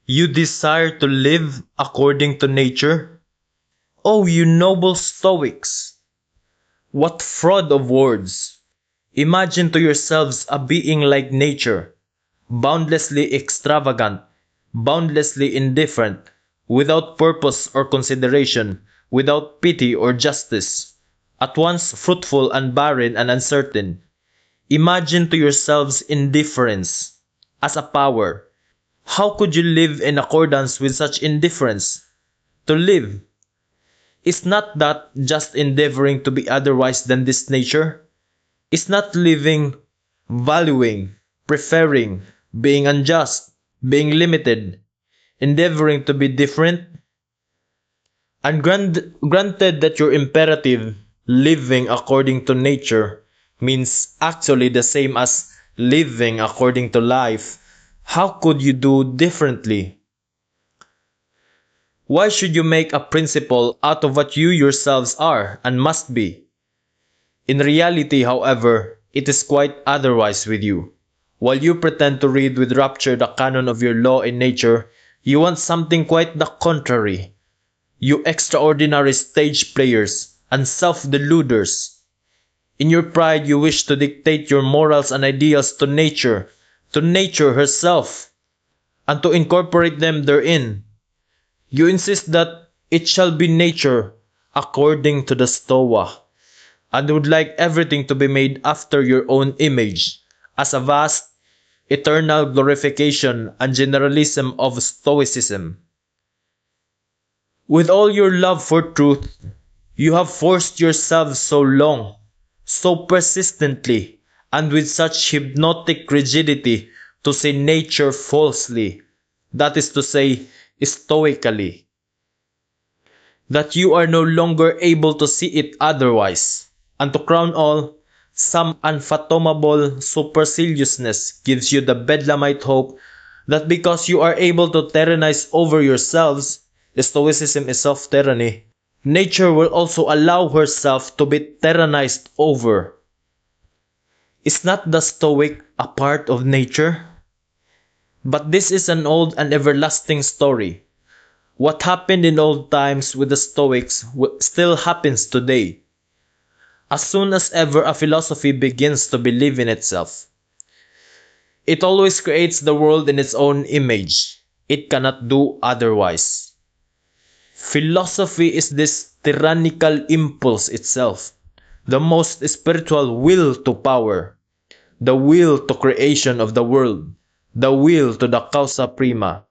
You desire to live according to nature? Oh, you noble Stoics! What fraud of words! Imagine to yourselves a being like nature, boundlessly extravagant, boundlessly indifferent, without purpose or consideration, without pity or justice, at once fruitful and barren and uncertain. Imagine to yourselves indifference as a power. How could you live in accordance with such indifference? To live, is not that just endeavoring to be otherwise than this nature? Is not living, valuing, preferring, being unjust, being limited, endeavoring to be different? And granted that your imperative, living according to nature, means actually the same as living according to life, how could you do differently? Why should you make a principle out of what you yourselves are and must be? In reality, however, it is quite otherwise with you. While you pretend to read with rapture the canon of your law in nature, you want something quite the contrary. You extraordinary stage players and self-deluders. In your pride you wish to dictate your morals and ideals to nature herself, and to incorporate them therein. You insist that it shall be nature according to the Stoa, and would like everything to be made after your own image, as a vast, eternal glorification and generalism of Stoicism. With all your love for truth, you have forced yourselves so long, so persistently, and with such hypnotic rigidity to say nature falsely, that is to say, stoically, that you are no longer able to see it otherwise, and to crown all, some unfathomable superciliousness gives you the bedlamite hope that because you are able to tyrannize over yourselves, Stoicism is self-tyranny, nature will also allow herself to be tyrannized over. Is not the Stoic a part of nature? But this is an old and everlasting story. What happened in old times with the Stoics still happens today. As soon as ever a philosophy begins to believe in itself, it always creates the world in its own image. It cannot do otherwise. Philosophy is this tyrannical impulse itself, the most spiritual will to power, the will to creation of the world, the will to the causa prima.